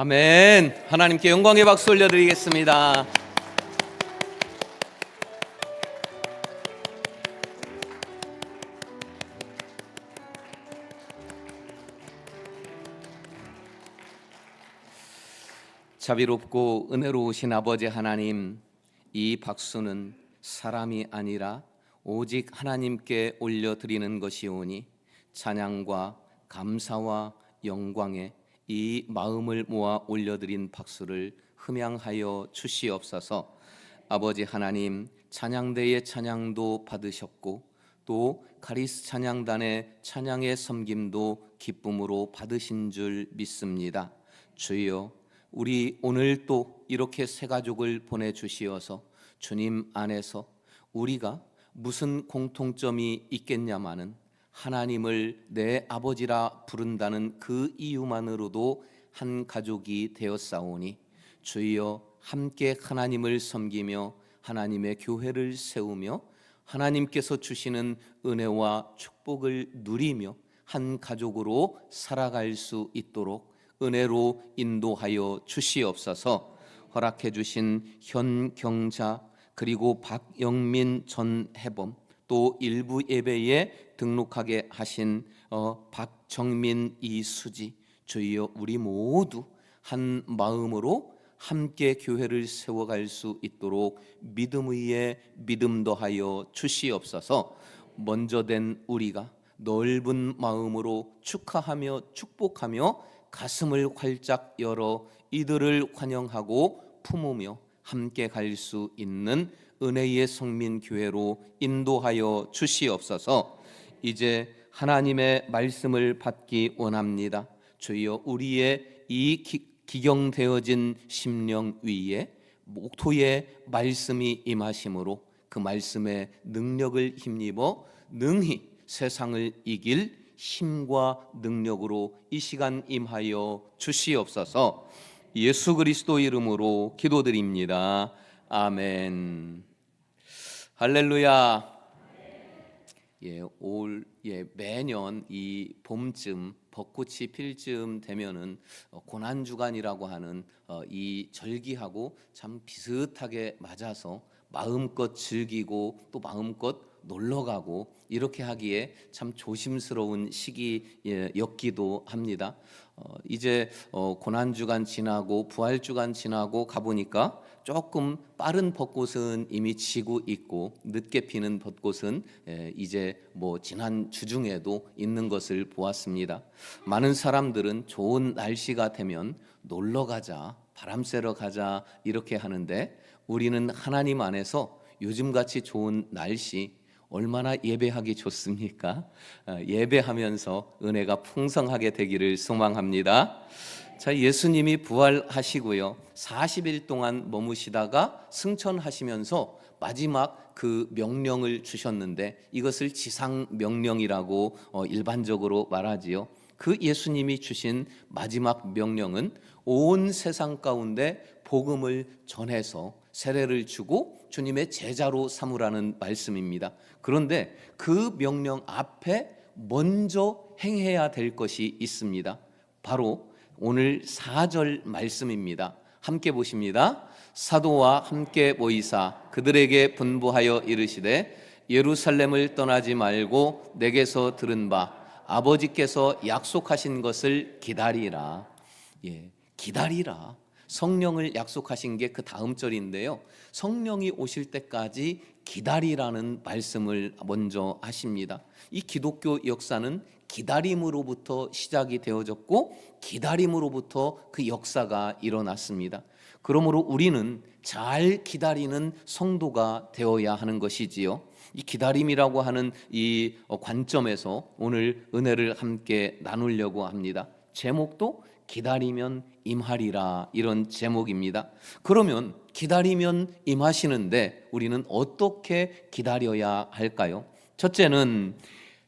아멘. 하나님께 영광의 박수 올려드리겠습니다. 자비롭고 은혜로우신 아버지 하나님, 이 박수는 사람이 아니라 오직 하나님께 올려드리는 것이오니 찬양과 감사와 영광에 이 마음을 모아 올려드린 박수를 흠양하여 주시옵소서. 아버지 하나님, 찬양대의 찬양도 받으셨고 또 카리스 찬양단의 찬양의 섬김도 기쁨으로 받으신 줄 믿습니다. 주여, 우리 오늘 또 이렇게 새 가족을 보내주시어서 주님 안에서 우리가 무슨 공통점이 있겠냐마는 하나님을 내 아버지라 부른다는 그 이유만으로도 한 가족이 되었사오니 주여, 함께 하나님을 섬기며 하나님의 교회를 세우며 하나님께서 주시는 은혜와 축복을 누리며 한 가족으로 살아갈 수 있도록 은혜로 인도하여 주시옵소서. 허락해 주신 현경자 그리고 박영민 전 해범, 또 일부 예배에 등록하게 하신 박정민 이수지, 주여, 우리 모두 한 마음으로 함께 교회를 세워갈 수 있도록 믿음 위에 믿음 더하여 주시옵소서. 먼저 된 우리가 넓은 마음으로 축하하며 축복하며 가슴을 활짝 열어 이들을 환영하고 품으며 함께 갈 수 있는 은혜의 성민교회로 인도하여 주시옵소서. 이제 하나님의 말씀을 받기 원합니다. 주여, 우리의 이 기경되어진 심령 위에 목토의 말씀이 임하심으로 그 말씀의 능력을 힘입어 능히 세상을 이길 힘과 능력으로 이 시간 임하여 주시옵소서. 예수 그리스도 이름으로 기도드립니다. 아멘. 할렐루야. 매년 이 봄쯤 벚꽃이 필 쯤 되면은 고난주간이라고 하는 이 절기하고 참 비슷하게 맞아서 마음껏 즐기고 또 마음껏 놀러가고 이렇게 하기에 참 조심스러운 시기였기도 합니다. 이제 고난주간 지나고 부활주간 지나고 가보니까 조금 빠른 벚꽃은 이미 지고 있고 늦게 피는 벚꽃은 이제 지난 주중에도 있는 것을 보았습니다. 많은 사람들은 좋은 날씨가 되면 놀러 가자, 바람 쐬러 가자 이렇게 하는데 우리는 하나님 안에서 요즘같이 좋은 날씨 얼마나 예배하기 좋습니까? 예배하면서 은혜가 풍성하게 되기를 소망합니다. 자, 예수님이 부활하시고요 40일 동안 머무시다가 승천하시면서 마지막 그 명령을 주셨는데 이것을 지상 명령이라고 일반적으로 말하지요. 그 예수님이 주신 마지막 명령은 온 세상 가운데 복음을 전해서 세례를 주고 주님의 제자로 삼으라는 말씀입니다. 그런데 그 명령 앞에 먼저 행해야 될 것이 있습니다. 바로 오늘 4절 말씀입니다. 함께 보십니다. 사도와 함께 모이사 그들에게 분부하여 이르시되 예루살렘을 떠나지 말고 내게서 들은 바 아버지께서 약속하신 것을 기다리라. 기다리라. 성령을 약속하신 게 그 다음 절인데요. 성령이 오실 때까지 기다리라는 말씀을 먼저 하십니다. 이 기독교 역사는 기다림으로부터 시작이 되어졌고 기다림으로부터 그 역사가 일어났습니다. 그러므로 우리는 잘 기다리는 성도가 되어야 하는 것이지요. 이 기다림이라고 하는 이 관점에서 오늘 은혜를 함께 나누려고 합니다. 제목도 기다리면 임하리라, 이런 제목입니다. 그러면 기다리면 임하시는데 우리는 어떻게 기다려야 할까요? 첫째는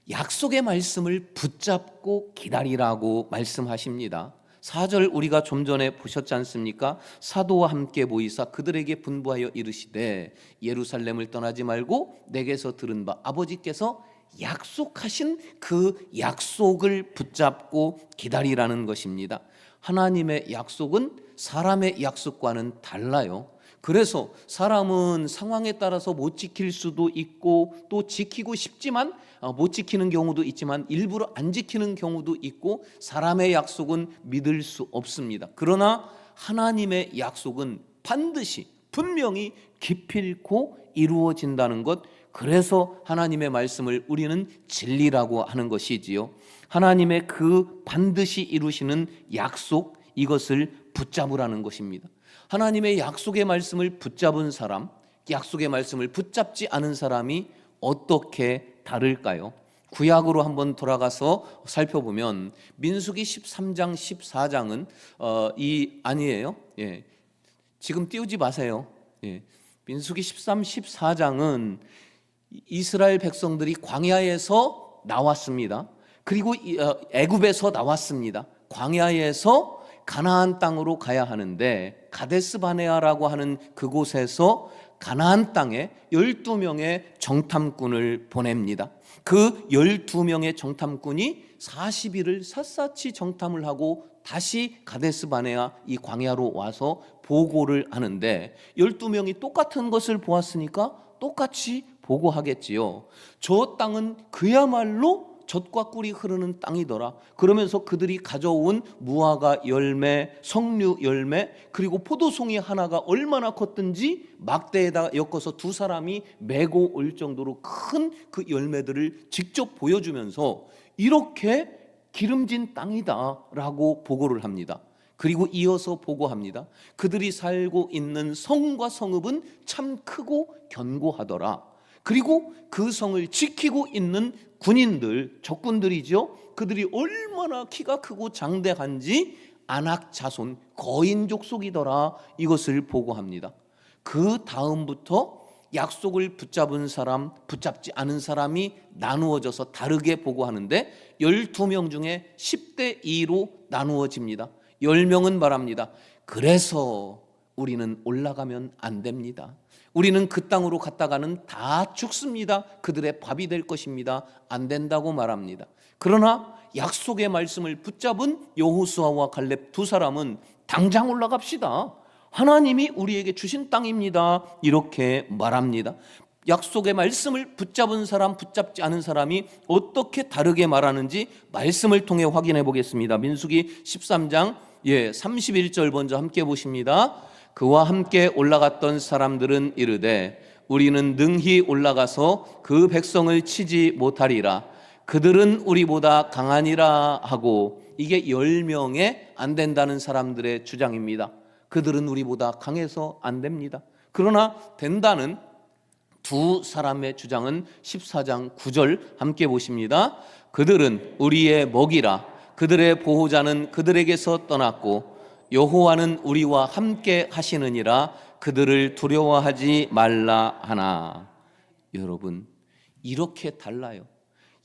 약속의 말씀을 붙잡고 기다리라고 말씀하십니다. 4절 우리가 좀 전에 보셨지 않습니까? 사도와 함께 모이사 그들에게 분부하여 이르시되 예루살렘을 떠나지 말고 내게서 들은 바 아버지께서 약속하신 그 약속을 붙잡고 기다리라는 것입니다. 하나님의 약속은 사람의 약속과는 달라요. 그래서 사람은 상황에 따라서 못 지킬 수도 있고 또 지키고 싶지만 못 지키는 경우도 있지만 일부러 안 지키는 경우도 있고 사람의 약속은 믿을 수 없습니다. 그러나 하나님의 약속은 반드시 분명히 기필코 이루어진다는 것, 그래서 하나님의 말씀을 우리는 진리라고 하는 것이지요. 하나님의 그 반드시 이루시는 약속, 이것을 붙잡으라는 것입니다. 하나님의 약속의 말씀을 붙잡은 사람, 약속의 말씀을 붙잡지 않은 사람이 어떻게 다를까요? 구약으로 한번 돌아가서 살펴보면 민수기 13장 14장은 아니에요. 지금 띄우지 마세요. 민수기 13, 14장은 이스라엘 백성들이 광야에서 나왔습니다. 그리고 애굽에서 나왔습니다. 광야에서 가나안 땅으로 가야 하는데 가데스 바네아라고 하는 그곳에서 가나안 땅에 12명의 정탐꾼을 보냅니다. 그 12명의 정탐꾼이 40일을 샅샅이 정탐을 하고 다시 가데스 바네아 이 광야로 와서 보고를 하는데 12명이 똑같은 것을 보았으니까 똑같이 보고하겠지요. 저 땅은 그야말로 젖과 꿀이 흐르는 땅이더라. 그러면서 그들이 가져온 무화과 열매, 석류 열매, 그리고 포도송이 하나가 얼마나 컸든지 막대에다 엮어서 두 사람이 메고 올 정도로 큰 그 열매들을 직접 보여주면서 이렇게 기름진 땅이다라고 보고를 합니다. 그리고 이어서 보고합니다. 그들이 살고 있는 성과 성읍은 참 크고 견고하더라. 그리고 그 성을 지키고 있는 군인들, 적군들이죠. 그들이 얼마나 키가 크고 장대한지 아낙 자손, 거인 족속이더라. 이것을 보고합니다. 그 다음부터 약속을 붙잡은 사람, 붙잡지 않은 사람이 나누어져서 다르게 보고하는데 12명 중에 10대 2로 나누어집니다. 10명은 말합니다. 그래서 우리는 올라가면 안 됩니다. 우리는 그 땅으로 갔다가는 다 죽습니다. 그들의 밥이 될 것입니다. 안 된다고 말합니다. 그러나 약속의 말씀을 붙잡은 여호수아와 갈렙 두 사람은 당장 올라갑시다. 하나님이 우리에게 주신 땅입니다. 이렇게 말합니다. 약속의 말씀을 붙잡은 사람, 붙잡지 않은 사람이 어떻게 다르게 말하는지 말씀을 통해 확인해 보겠습니다. 민수기 13장 31절 먼저 함께 보십니다. 그와 함께 올라갔던 사람들은 이르되 우리는 능히 올라가서 그 백성을 치지 못하리라. 그들은 우리보다 강하니라 하고, 이게 10명의 안 된다는 사람들의 주장입니다. 그들은 우리보다 강해서 안 됩니다. 그러나 된다는 두 사람의 주장은 14장 9절 함께 보십니다. 그들은 우리의 먹이라. 그들의 보호자는 그들에게서 떠났고 여호와는 우리와 함께 하시느니라. 그들을 두려워하지 말라 하나. 여러분, 이렇게 달라요.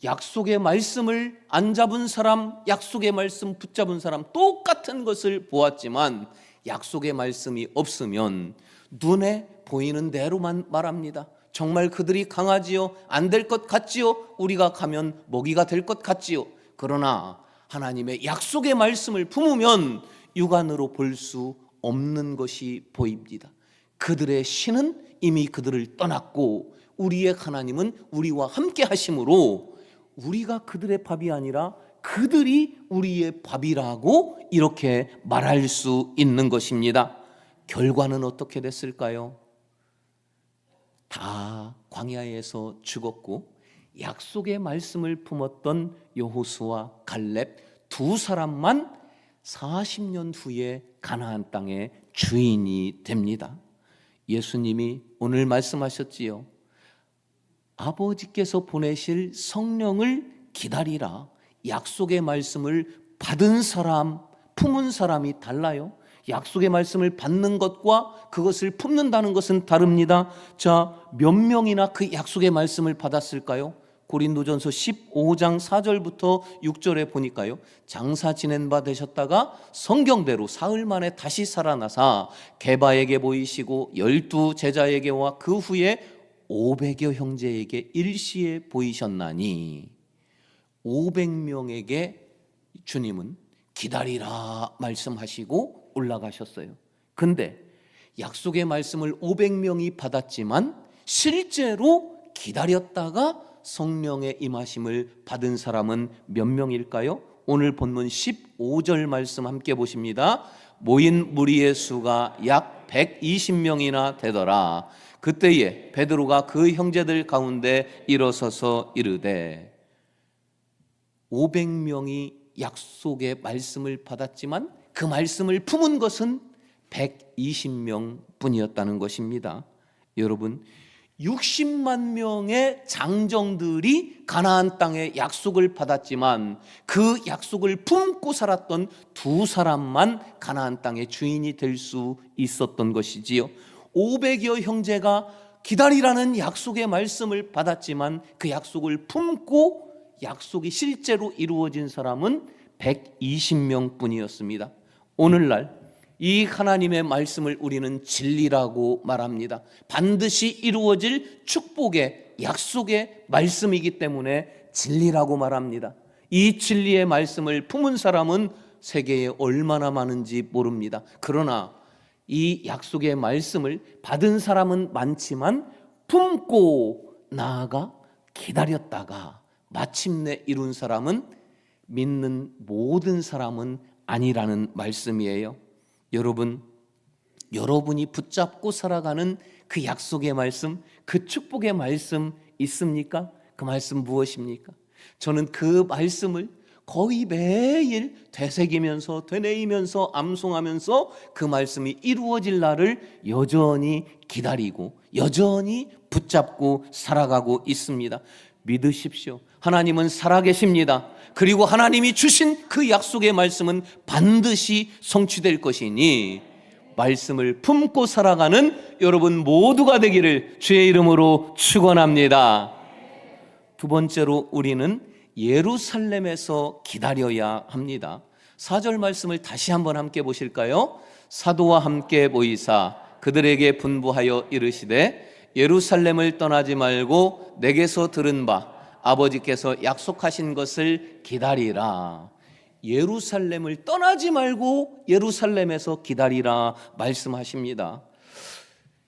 약속의 말씀을 안 잡은 사람, 약속의 말씀 붙잡은 사람 똑같은 것을 보았지만 약속의 말씀이 없으면 눈에 보이는 대로만 말합니다. 정말 그들이 강하지요? 안 될 것 같지요? 우리가 가면 먹이가 될 것 같지요? 그러나 하나님의 약속의 말씀을 품으면 육안으로 볼 수 없는 것이 보입니다. 그들의 신은 이미 그들을 떠났고 우리의 하나님은 우리와 함께 하심으로 우리가 그들의 밥이 아니라 그들이 우리의 밥이라고 이렇게 말할 수 있는 것입니다. 결과는 어떻게 됐을까요? 다 광야에서 죽었고 약속의 말씀을 품었던 여호수아, 갈렙 두 사람만 40년 후에 가나안 땅의 주인이 됩니다. 예수님이 오늘 말씀하셨지요. 아버지께서 보내실 성령을 기다리라. 약속의 말씀을 받은 사람, 품은 사람이 달라요. 약속의 말씀을 받는 것과 그것을 품는다는 것은 다릅니다. 자, 몇 명이나 그 약속의 말씀을 받았을까요? 고린도전서 15장 4절부터 6절에 보니까요, 장사 지낸 바 되셨다가 성경대로 사흘 만에 다시 살아나사 게바에게 보이시고 12 제자에게와 그 후에 500여 형제에게 일시에 보이셨나니 500명에게 주님은 기다리라 말씀하시고 올라가셨어요. 근데 약속의 말씀을 500명이 받았지만 실제로 기다렸다가 성령의 임하심을 받은 사람은 몇 명일까요? 오늘 본문 15절 말씀 함께 보십니다. 모인 무리의 수가 약 120명이나 되더라. 그때에 베드로가 그 형제들 가운데 일어서서 이르되, 500명이 약속의 말씀을 받았지만 그 말씀을 품은 것은 120명 뿐이었다는 것입니다. 여러분, 60만 명의 장정들이 가나안 땅의 약속을 받았지만 그 약속을 품고 살았던 두 사람만 가나안 땅의 주인이 될 수 있었던 것이지요. 500여 형제가 기다리라는 약속의 말씀을 받았지만 그 약속을 품고 약속이 실제로 이루어진 사람은 120명 뿐이었습니다. 오늘날 이 하나님의 말씀을 우리는 진리라고 말합니다. 반드시 이루어질 축복의 약속의 말씀이기 때문에 진리라고 말합니다. 이 진리의 말씀을 품은 사람은 세계에 얼마나 많은지 모릅니다. 그러나 이 약속의 말씀을 받은 사람은 많지만 품고 나아가 기다렸다가 마침내 이룬 사람은 믿는 모든 사람은 아니라는 말씀이에요. 여러분, 여러분이 붙잡고 살아가는 그 약속의 말씀, 그 축복의 말씀 있습니까? 그 말씀 무엇입니까? 저는 그 말씀을 거의 매일 되새기면서 되뇌이면서 암송하면서 그 말씀이 이루어질 날을 여전히 기다리고 여전히 붙잡고 살아가고 있습니다. 믿으십시오. 하나님은 살아계십니다. 그리고 하나님이 주신 그 약속의 말씀은 반드시 성취될 것이니 말씀을 품고 살아가는 여러분 모두가 되기를 주의 이름으로 축원합니다. 두 번째로 우리는 예루살렘에서 기다려야 합니다. 4절 말씀을 다시 한번 함께 보실까요? 사도와 함께 모이사 그들에게 분부하여 이르시되 예루살렘을 떠나지 말고 내게서 들은 바 아버지께서 약속하신 것을 기다리라. 예루살렘을 떠나지 말고 예루살렘에서 기다리라 말씀하십니다.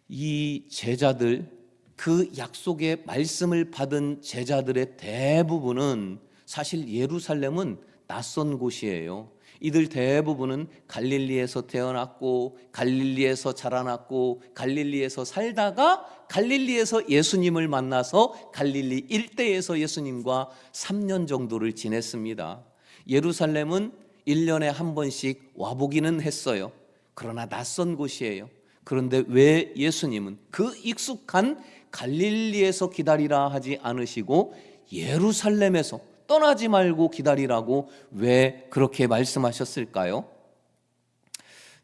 이 제자들, 그 약속의 말씀을 받은 제자들의 대부분은 사실 예루살렘은 낯선 곳이에요. 이들 대부분은 갈릴리에서 태어났고 갈릴리에서 자라났고 갈릴리에서 살다가 갈릴리에서 예수님을 만나서 갈릴리 일대에서 예수님과 3년 정도를 지냈습니다. 예루살렘은 1년에 한 번씩 와보기는 했어요. 그러나 낯선 곳이에요. 그런데 왜 예수님은 그 익숙한 갈릴리에서 기다리라 하지 않으시고 예루살렘에서 떠나지 말고 기다리라고 왜 그렇게 말씀하셨을까요?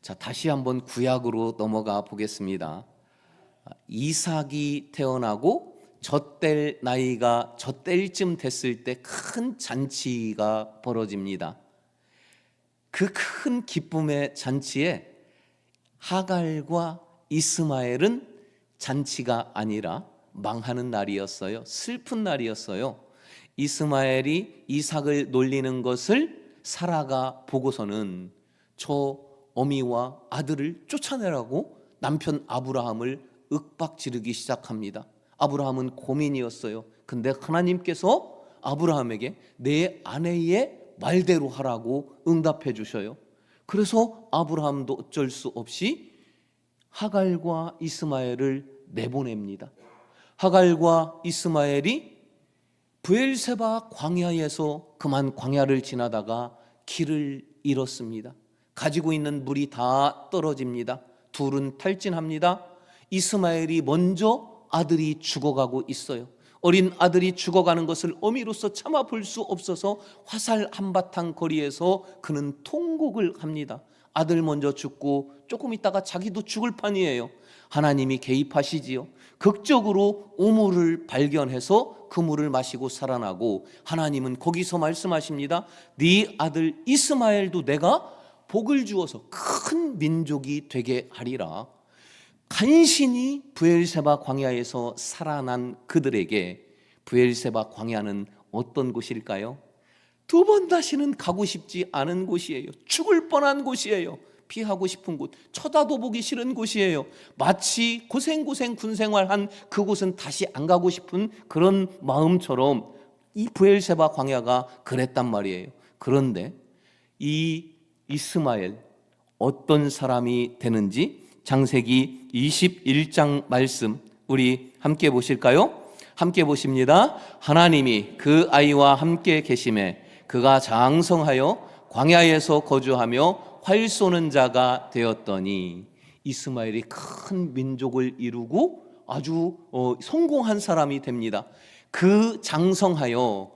자, 다시 한번 구약으로 넘어가 보겠습니다. 이삭이 태어나고 젖될 나이가 젖될쯤 됐을 때 큰 잔치가 벌어집니다. 그 큰 기쁨의 잔치에 하갈과 이스마엘은 잔치가 아니라 망하는 날이었어요. 슬픈 날이었어요. 이스마엘이 이삭을 놀리는 것을 사라가 보고서는 저 어미와 아들을 쫓아내라고 남편 아브라함을 윽박지르기 시작합니다. 아브라함은 고민이었어요. 근데 하나님께서 아브라함에게 내 아내의 말대로 하라고 응답해 주셔요. 그래서 아브라함도 어쩔 수 없이 하갈과 이스마엘을 내보냅니다. 하갈과 이스마엘이 브엘세바 광야에서 그만 광야를 지나다가 길을 잃었습니다. 가지고 있는 물이 다 떨어집니다. 둘은 탈진합니다. 이스마엘이 먼저 아들이 죽어가고 있어요. 어린 아들이 죽어가는 것을 어미로서 참아 볼 수 없어서 화살 한바탕 거리에서 그는 통곡을 합니다. 아들 먼저 죽고 조금 있다가 자기도 죽을 판이에요. 하나님이 개입하시지요. 극적으로 우물을 발견해서 그 물을 마시고 살아나고 하나님은 거기서 말씀하십니다. 네 아들 이스마엘도 내가 복을 주어서 큰 민족이 되게 하리라. 간신히 브엘세바 광야에서 살아난 그들에게 브엘세바 광야는 어떤 곳일까요? 두 번 다시는 가고 싶지 않은 곳이에요. 죽을 뻔한 곳이에요. 피하고 싶은 곳, 쳐다도 보기 싫은 곳이에요. 마치 고생고생 군생활한 그곳은 다시 안 가고 싶은 그런 마음처럼 이 브엘세바 광야가 그랬단 말이에요. 그런데 이 이스마엘 어떤 사람이 되는지 창세기 21장 말씀 우리 함께 보실까요? 함께 보십니다. 하나님이 그 아이와 함께 계심에 그가 장성하여 광야에서 거주하며 활 쏘는 자가 되었더니, 이스마엘이 큰 민족을 이루고 아주 성공한 사람이 됩니다. 그 장성하여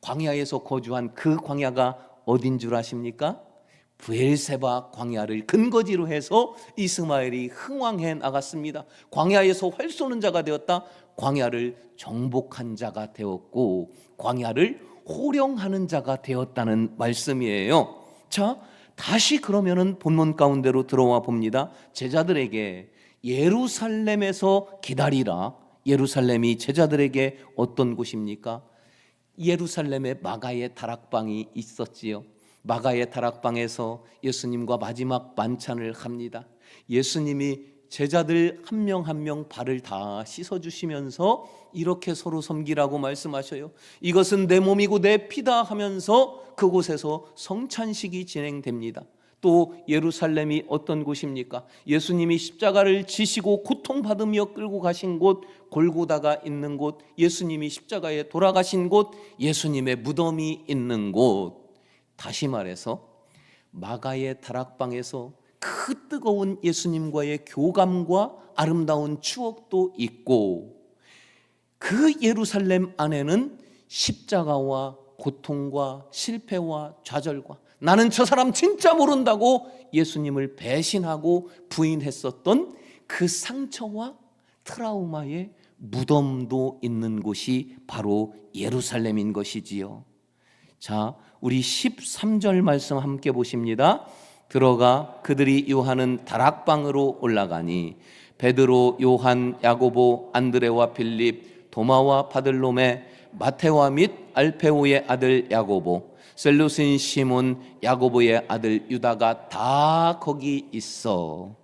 광야에서 거주한 그 광야가 어딘 줄 아십니까? 브엘세바 광야를 근거지로 해서 이스마엘이 흥왕해 나갔습니다. 광야에서 활 쏘는 자가 되었다. 광야를 정복한 자가 되었고 광야를 호령하는 자가 되었다는 말씀이에요. 자, 다시 그러면은 본문 가운데로 들어와 봅니다. 제자들에게 예루살렘에서 기다리라. 예루살렘이 제자들에게 어떤 곳입니까? 예루살렘에 마가의 다락방이 있었지요. 마가의 다락방에서 예수님과 마지막 만찬을 합니다. 예수님이 제자들 한 명 한 명 발을 다 씻어주시면서 이렇게 서로 섬기라고 말씀하셔요. 이것은 내 몸이고 내 피다 하면서 그곳에서 성찬식이 진행됩니다. 또 예루살렘이 어떤 곳입니까? 예수님이 십자가를 지시고 고통받으며 끌고 가신 곳, 골고다가 있는 곳, 예수님이 십자가에 돌아가신 곳, 예수님의 무덤이 있는 곳. 다시 말해서 마가의 다락방에서 그 뜨거운 예수님과의 교감과 아름다운 추억도 있고, 그 예루살렘 안에는 십자가와 고통과 실패와 좌절과 나는 저 사람 진짜 모른다고 예수님을 배신하고 부인했었던 그 상처와 트라우마의 무덤도 있는 곳이 바로 예루살렘인 것이지요. 자, 우리 13절 말씀 함께 보십니다. 들어가 그들이 요한은 다락방으로 올라가니 베드로, 요한, 야고보, 안드레와 빌립, 도마와 바들로메, 마테와 및 알페오의 아들 야고보, 셀루스인 시몬, 야고보의 아들 유다가 다 거기 있어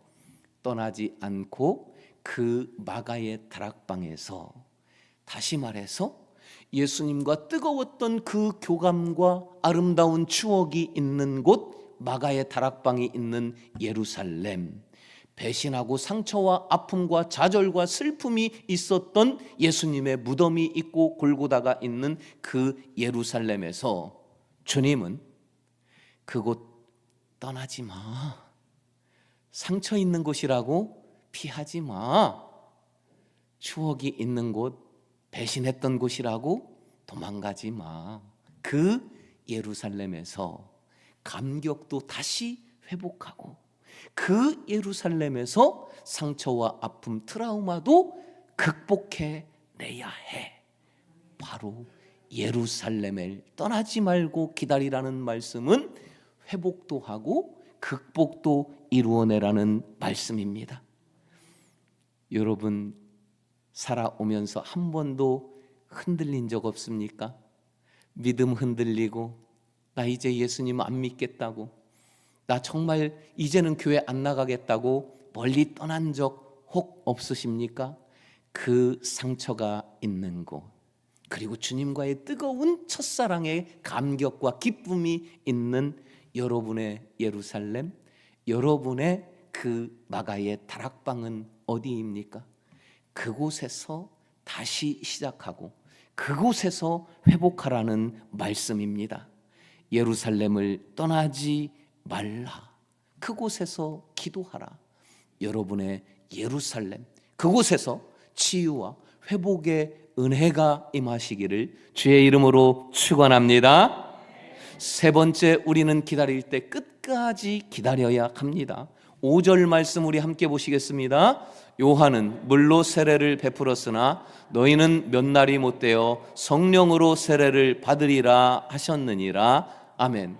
떠나지 않고 그 마가의 다락방에서, 다시 말해서 예수님과 뜨거웠던 그 교감과 아름다운 추억이 있는 곳, 마가의 다락방이 있는 예루살렘, 배신하고 상처와 아픔과 좌절과 슬픔이 있었던 예수님의 무덤이 있고 골고다가 있는 그 예루살렘에서 주님은 그곳 떠나지 마. 상처 있는 곳이라고 피하지 마. 추억이 있는 곳, 배신했던 곳이라고 도망가지 마. 그 예루살렘에서 감격도 다시 회복하고 그 예루살렘에서 상처와 아픔, 트라우마도 극복해내야 해. 바로 예루살렘을 떠나지 말고 기다리라는 말씀은 회복도 하고 극복도 이루어내라는 말씀입니다. 여러분, 살아오면서 한 번도 흔들린 적 없습니까? 믿음 흔들리고 나 이제 예수님 안 믿겠다고, 나 정말 이제는 교회 안 나가겠다고 멀리 떠난 적 혹 없으십니까? 그 상처가 있는 곳, 그리고 주님과의 뜨거운 첫사랑의 감격과 기쁨이 있는 여러분의 예루살렘, 여러분의 그 마가의 다락방은 어디입니까? 그곳에서 다시 시작하고 그곳에서 회복하라는 말씀입니다. 예루살렘을 떠나지 말라. 그곳에서 기도하라. 여러분의 예루살렘, 그곳에서 치유와 회복의 은혜가 임하시기를 주의 이름으로 축원합니다. 세 번째, 우리는 기다릴 때 끝까지 기다려야 합니다. 5절 말씀 우리 함께 보시겠습니다. 요한은 물로 세례를 베풀었으나 너희는 몇 날이 못되어 성령으로 세례를 받으리라 하셨느니라. 아멘.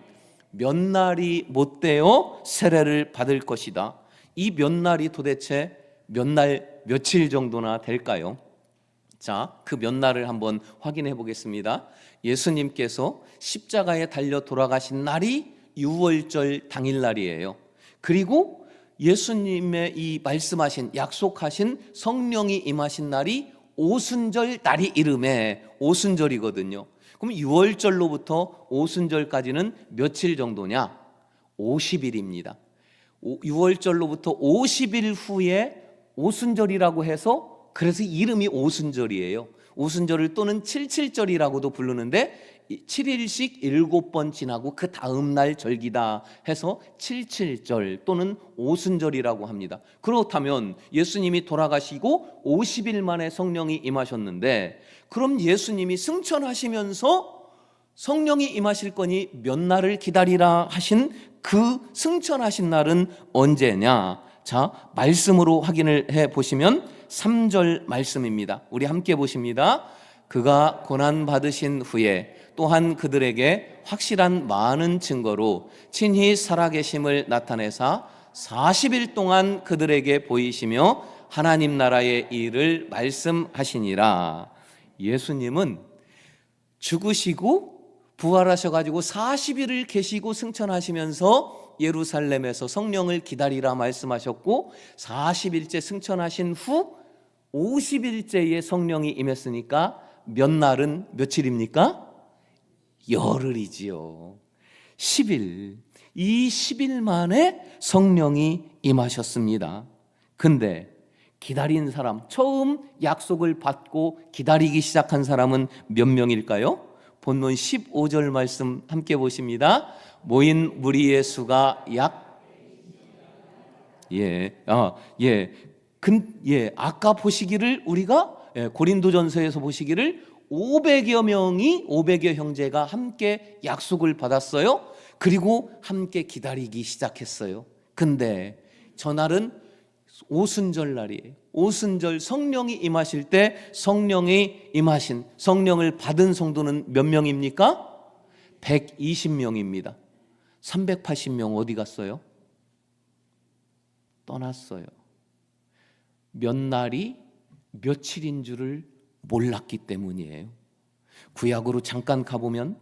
몇 날이 못되어 세례를 받을 것이다. 이 몇 날이 도대체 몇 날, 며칠 정도나 될까요? 자, 그 몇 날을 한번 확인해 보겠습니다. 예수님께서 십자가에 달려 돌아가신 날이 유월절 당일날이에요. 그리고 예수님의 이 말씀하신 약속하신 성령이 임하신 날이 오순절 날이 이름에 오순절이거든요. 그럼 유월절로부터 오순절까지는 며칠 정도냐? 50일입니다. 6월절로부터 50일 후에 오순절이라고 해서 그래서 이름이 오순절이에요. 오순절을 또는 칠칠절이라고도 부르는데 7일씩 7번 지나고 그 다음 날 절기다 해서 칠칠절 또는 오순절이라고 합니다. 그렇다면 예수님이 돌아가시고 50일 만에 성령이 임하셨는데 그럼 예수님이 승천하시면서 성령이 임하실 거니 몇 날을 기다리라 하신 그 승천하신 날은 언제냐? 자, 말씀으로 확인을 해 보시면 3절 말씀입니다. 우리 함께 보십니다. 그가 고난 받으신 후에 또한 그들에게 확실한 많은 증거로 친히 살아계심을 나타내사 40일 동안 그들에게 보이시며 하나님 나라의 일을 말씀하시니라. 예수님은 죽으시고 부활하셔가지고 40일을 계시고 승천하시면서 예루살렘에서 성령을 기다리라 말씀하셨고 40일째 승천하신 후 50일째에 성령이 임했으니까 몇 날은 며칠입니까? 열흘이지요. 10일. 이 10일 만에 성령이 임하셨습니다. 근데 기다린 사람, 처음 약속을 받고 기다리기 시작한 사람은 몇 명일까요? 본문 15절 말씀 함께 보십니다. 모인 무리의 수가 아까 보시기를 우리가 고린도전서에서 보시기를 500여 명이 500여 형제가 함께 약속을 받았어요. 그리고 함께 기다리기 시작했어요. 근데 전날은 오순절 날이에요. 오순절 성령이 임하실 때 성령이 임하신 성령을 받은 성도는 몇 명입니까? 120명입니다. 380명 어디 갔어요? 떠났어요. 몇 날이 며칠인 줄을 몰랐기 때문이에요. 구약으로 잠깐 가보면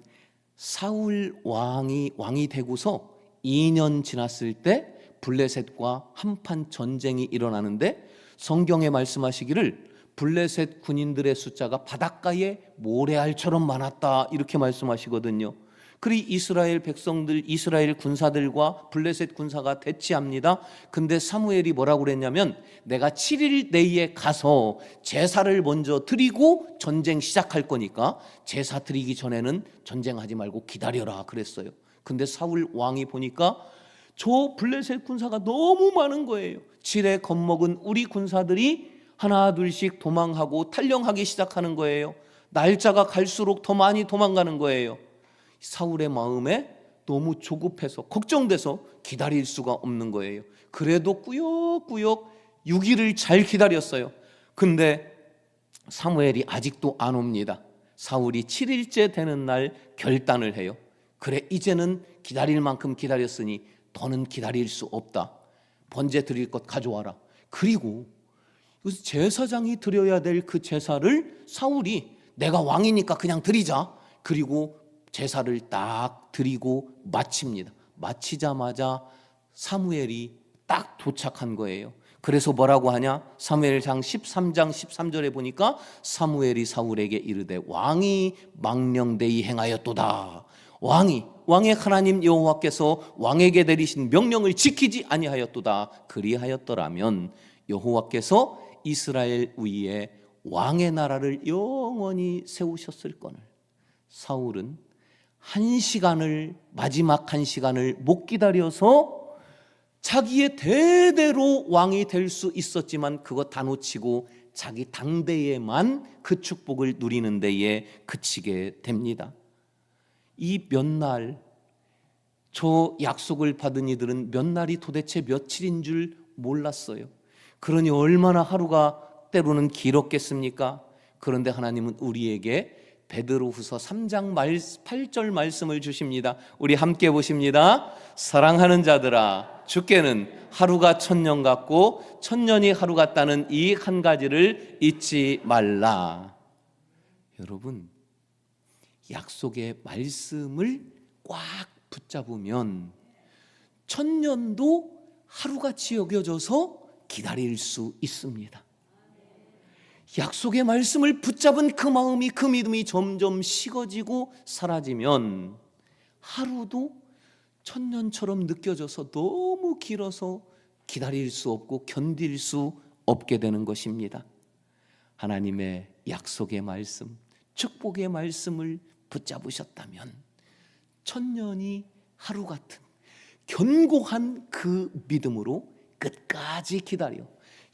사울 왕이 되고서 2년 지났을 때 블레셋과 한판 전쟁이 일어나는데 성경에 말씀하시기를 블레셋 군인들의 숫자가 바닷가에 모래알처럼 많았다 이렇게 말씀하시거든요. 그리 이스라엘 백성들, 이스라엘 군사들과 블레셋 군사가 대치합니다. 근데 사무엘이 뭐라고 그랬냐면 내가 7일 내에 가서 제사를 먼저 드리고 전쟁 시작할 거니까 제사 드리기 전에는 전쟁하지 말고 기다려라 그랬어요. 근데 사울 왕이 보니까 저 블레셋 군사가 너무 많은 거예요. 질에 겁먹은 우리 군사들이 하나 둘씩 도망하고 탈령하기 시작하는 거예요. 날짜가 갈수록 더 많이 도망가는 거예요. 사울의 마음에 너무 조급해서 걱정돼서 기다릴 수가 없는 거예요. 그래도 꾸역꾸역 6일을 잘 기다렸어요. 근데 사무엘이 아직도 안 옵니다. 사울이 7일째 되는 날 결단을 해요. 그래, 이제는 기다릴 만큼 기다렸으니 더는 기다릴 수 없다. 번제 드릴 것 가져와라. 그리고 제사장이 드려야 될 그 제사를 사울이 내가 왕이니까 그냥 드리자. 그리고 제사를 딱 드리고 마칩니다. 마치자마자 사무엘이 딱 도착한 거예요. 그래서 뭐라고 하냐? 사무엘상 13장 13절에 보니까 사무엘이 사울에게 이르되 왕이 망령되이 행하였도다. 왕의 하나님 여호와께서 왕에게 내리신 명령을 지키지 아니하였도다. 그리하였더라면 여호와께서 이스라엘 위에 왕의 나라를 영원히 세우셨을 거늘. 사울은 마지막 한 시간을 못 기다려서 자기의 대대로 왕이 될 수 있었지만 그것 다 놓치고 자기 당대에만 그 축복을 누리는 데에 그치게 됩니다. 이 몇 날, 저 약속을 받은 이들은 몇 날이 도대체 며칠인 줄 몰랐어요. 그러니 얼마나 하루가 때로는 길었겠습니까? 그런데 하나님은 우리에게 베드로후서 3장 8절 말씀을 주십니다. 우리 함께 보십니다. 사랑하는 자들아, 주께는 하루가 천년 같고 천년이 하루 같다는 이 한 가지를 잊지 말라. 여러분, 약속의 말씀을 꽉 붙잡으면 천년도 하루같이 여겨져서 기다릴 수 있습니다. 약속의 말씀을 붙잡은 그 마음이, 그 믿음이 점점 식어지고 사라지면 하루도 천년처럼 느껴져서 너무 길어서 기다릴 수 없고 견딜 수 없게 되는 것입니다. 하나님의 약속의 말씀, 축복의 말씀을 붙잡으셨다면 천년이 하루 같은 견고한 그 믿음으로 끝까지 기다려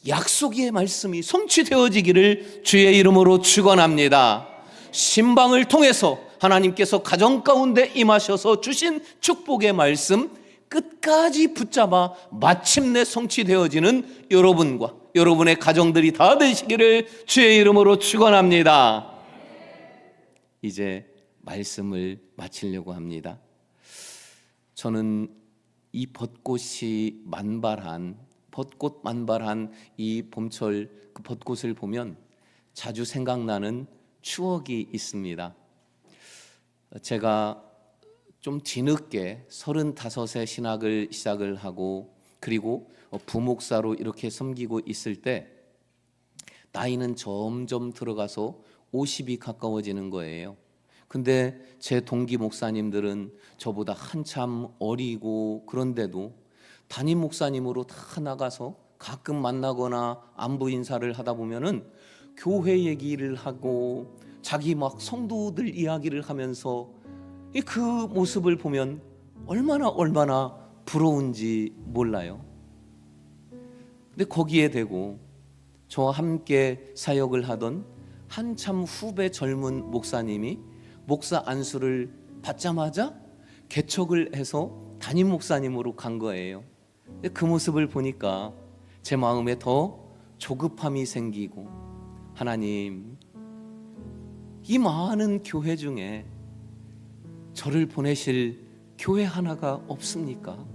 약속의 말씀이 성취되어지기를 주의 이름으로 축원합니다. 신방을 통해서 하나님께서 가정 가운데 임하셔서 주신 축복의 말씀 끝까지 붙잡아 마침내 성취되어지는 여러분과 여러분의 가정들이 다 되시기를 주의 이름으로 축원합니다. 이제 말씀을 마치려고 합니다. 저는 이 벚꽃 만발한 이 봄철 그 벚꽃을 보면 자주 생각나는 추억이 있습니다. 제가 좀 뒤늦게 35세 신학을 시작을 하고 그리고 부목사로 이렇게 섬기고 있을 때 나이는 점점 들어가서 50이 가까워지는 거예요. 근데 제 동기 목사님들은 저보다 한참 어리고 그런데도 담임 목사님으로 다 나가서 가끔 만나거나 안부 인사를 하다 보면은 교회 얘기를 하고 자기 막 성도들 이야기를 하면서 그 모습을 보면 얼마나 부러운지 몰라요. 근데 거기에 대고 저와 함께 사역을 하던 한참 후배 젊은 목사님이 목사 안수를 받자마자 개척을 해서 담임 목사님으로 간 거예요. 근데 그 모습을 보니까 제 마음에 더 조급함이 생기고, 하나님, 이 많은 교회 중에 저를 보내실 교회 하나가 없습니까?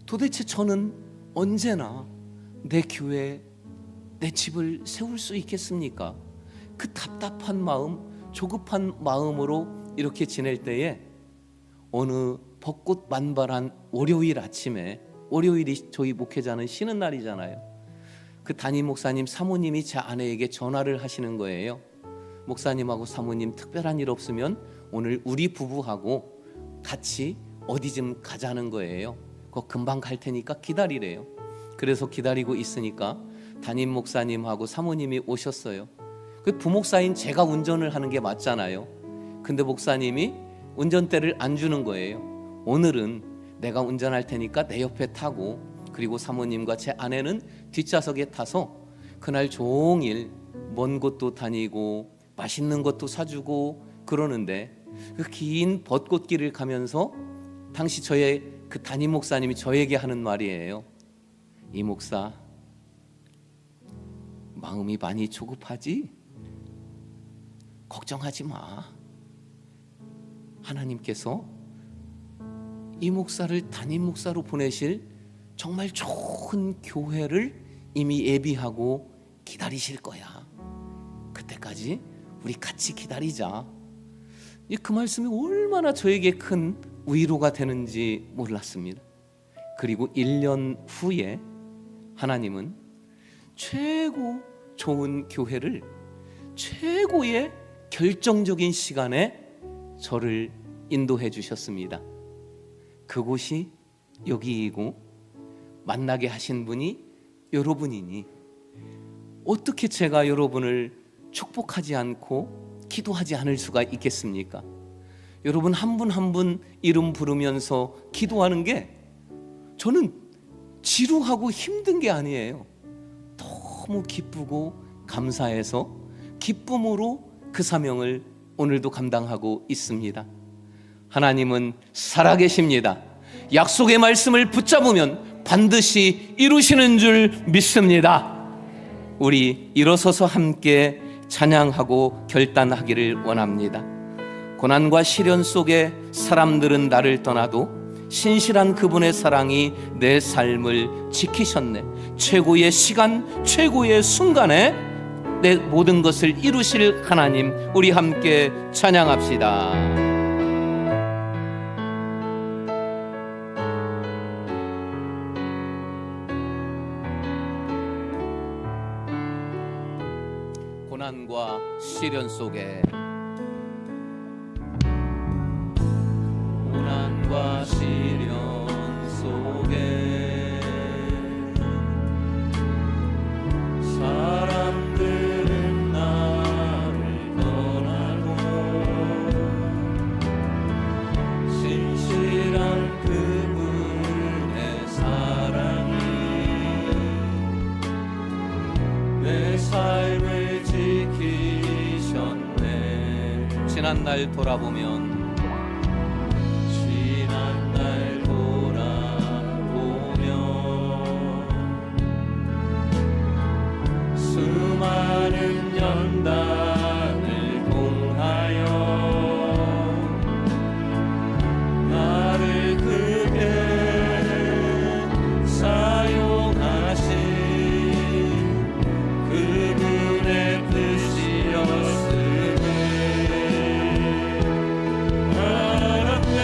도대체 저는 언제나 내 교회, 내 집을 세울 수 있겠습니까? 그 답답한 마음, 조급한 마음으로 이렇게 지낼 때에 어느 벚꽃 만발한 월요일 아침에, 월요일이 저희 목회자는 쉬는 날이잖아요. 그 담임 목사님 사모님이 제 아내에게 전화를 하시는 거예요. 목사님하고 사모님 특별한 일 없으면 오늘 우리 부부하고 같이 어디 좀 가자는 거예요. 그거 금방 갈 테니까 기다리래요. 그래서 기다리고 있으니까 담임 목사님하고 사모님이 오셨어요. 그 부목사인 제가 운전을 하는 게 맞잖아요. 근데 목사님이 운전대를 안 주는 거예요. 오늘은 내가 운전할 테니까 내 옆에 타고, 그리고 사모님과 제 아내는 뒷좌석에 타서 그날 종일 먼 곳도 다니고 맛있는 것도 사주고 그러는데, 그 긴 벚꽃길을 가면서 당시 저의 그 담임 목사님이 저에게 하는 말이에요. 이 목사, 마음이 많이 조급하지? 걱정하지 마. 하나님께서 이 목사를 담임 목사로 보내실 정말 좋은 교회를 이미 예비하고 기다리실 거야. 그때까지 우리 같이 기다리자. 그 말씀이 얼마나 저에게 큰 위로가 되는지 몰랐습니다. 그리고 1년 후에 하나님은 최고 좋은 교회를 최고의 결정적인 시간에 저를 인도해 주셨습니다. 그곳이 여기이고 만나게 하신 분이 여러분이니 어떻게 제가 여러분을 축복하지 않고 기도하지 않을 수가 있겠습니까? 여러분 한 분 한 분 이름 부르면서 기도하는 게 저는 지루하고 힘든 게 아니에요. 너무 기쁘고 감사해서 기쁨으로 그 사명을 오늘도 감당하고 있습니다. 하나님은 살아계십니다. 약속의 말씀을 붙잡으면 반드시 이루시는 줄 믿습니다. 우리 일어서서 함께 찬양하고 결단하기를 원합니다. 고난과 시련 속에 사람들은 나를 떠나도 신실한 그분의 사랑이 내 삶을 지키셨네. 최고의 시간, 최고의 순간에 내 모든 것을 이루실 하나님, 우리 함께 찬양합시다. 고난과 시련 속에, 고난과 시련 속에 사람들은 나를 떠나고 신실한 그분의 사랑이 내 삶을 지키셨네. 지난 날 돌아보면 수많은 연단을 통하여 나를 크게 사용하신 그분의 뜻이었음을 알았네.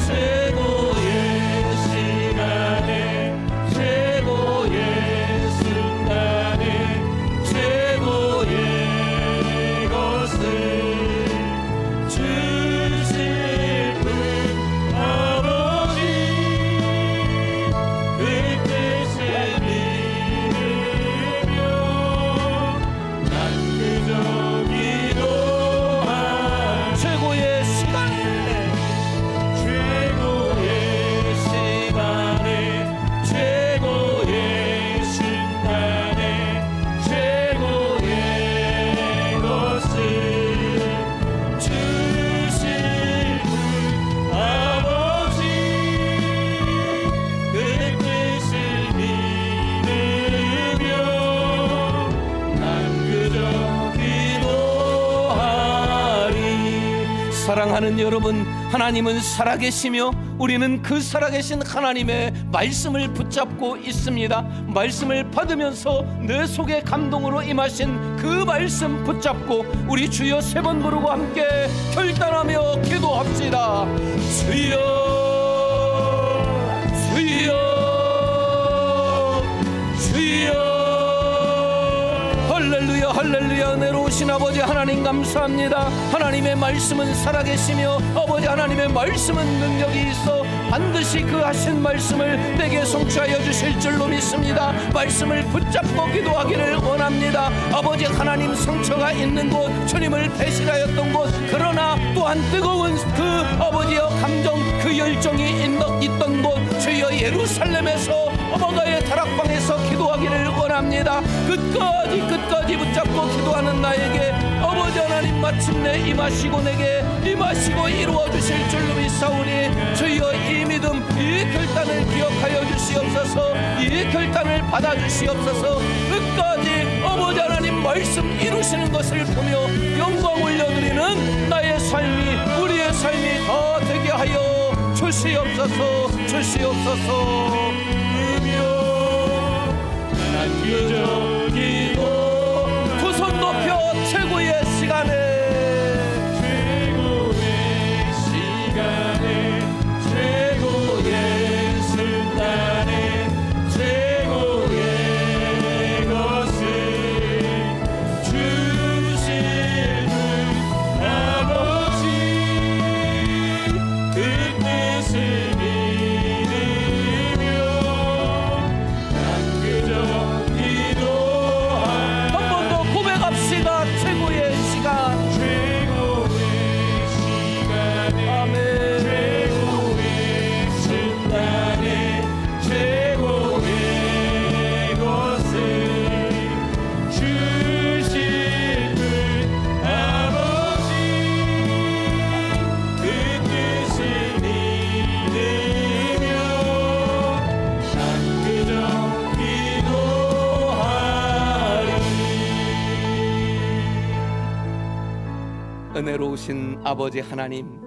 최고의 시간에 최고의 사랑하는 여러분, 하나님은 살아계시며 우리는 그 살아계신 하나님의 말씀을 붙잡고 있습니다. 말씀을 받으면서 내 속에 감동으로 임하신 그 말씀 붙잡고 우리 주여 3번 부르고 함께 결단하며 기도합시다. 주여, 주여, 주여. 할렐루야, 할렐루야. 은혜로 오신 아버지 하나님 감사합니다. 하나님의 말씀은 살아계시며 아버지 하나님의 말씀은 능력이 있어 반드시 그 하신 말씀을 내게 성취하여 주실 줄로 믿습니다. 말씀을 붙잡고 기도하기를 원합니다. 아버지 하나님, 상처가 있는 곳, 주님을 배신하였던 곳, 그러나 또한 뜨거운 그 아버지여 감정, 그 열정이 있던 곳, 주여 예루살렘에서 어머가의 다락방에서 기도하기를 원합니다. 끝까지 붙잡고 기도하는 나에게 아버지 하나님 마침내 임하시고 내게 임하시고 이루어 주실 줄로 믿사오니 주여 이 믿음, 이 결단을 기억하여 주시옵소서. 이 결단을 받아 주시옵소서. 끝까지 아버지 하나님 말씀 이루시는 것을 보며 영광 올려드리는 나의 삶이, 우리의 삶이 다 되게 하여 주시옵소서. 난 그저 기도, 두 손 높여 최고의 시간에, 최고의 순간에, 최고의 것을 주시는 아버지, 그 뜻을 믿으며 난 그저 기도할. 한 번 더 고백합시다. 최고의 시간, 최고의 시간에, 아멘. 최고의 순간에, 최고의 것을 주시는 아버지, 그 뜻을 믿으며 난 그저 기도하리. 은혜로우신 아버지 하나님,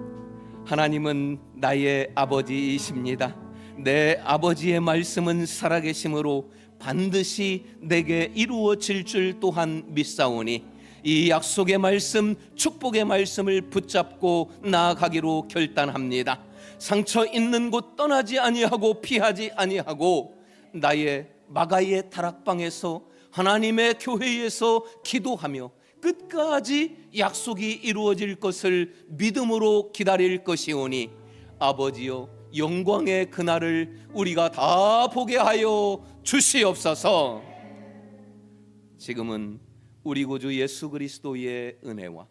하나님은 나의 아버지이십니다. 내 아버지의 말씀은 살아계심으로 반드시 내게 이루어질 줄 또한 믿사오니 이 약속의 말씀, 축복의 말씀을 붙잡고 나아가기로 결단합니다. 상처 있는 곳 떠나지 아니하고 피하지 아니하고 나의 마가의 다락방에서 하나님의 교회에서 기도하며 끝까지 약속이 이루어질 것을 믿음으로 기다릴 것이오니 아버지여, 영광의 그날을 우리가 다 보게 하여 주시옵소서. 지금은 우리 구주 예수 그리스도의 은혜와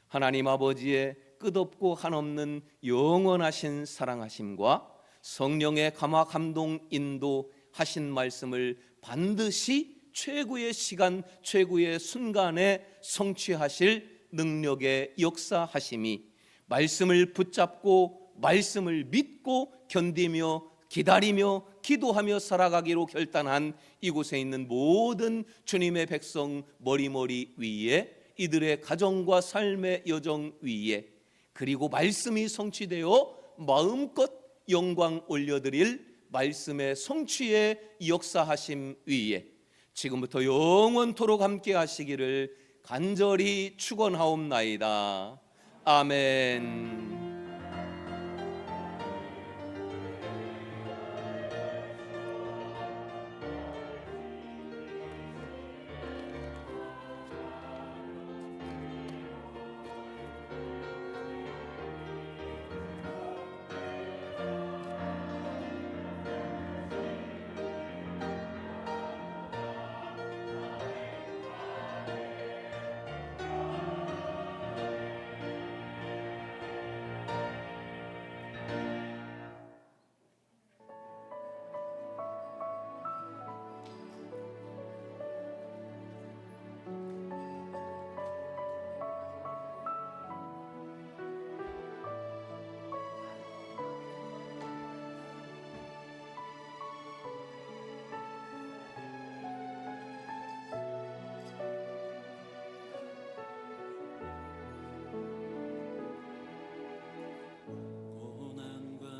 하나님 아버지의 끝없고 한없는 영원하신 사랑하심과 성령의 감화 감동 인도하신 말씀을 반드시 최고의 시간, 최고의 순간에 성취하실 능력의 역사하심이 말씀을 붙잡고 말씀을 믿고 견디며 기다리며 기도하며 살아가기로 결단한 이곳에 있는 모든 주님의 백성 머리머리 위에, 이들의 가정과 삶의 여정 위에, 그리고 말씀이 성취되어 마음껏 영광 올려드릴 말씀의 성취의 역사하심 위에 지금부터 영원토록 함께 하시기를 간절히 축원하옵나이다. 아멘.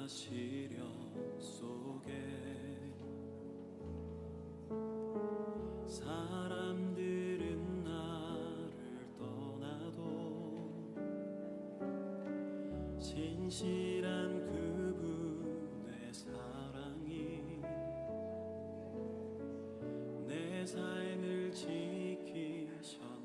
시련 속에 사람들은 나를 떠나도 진실한 그분의 사랑이 내 삶을 지키셔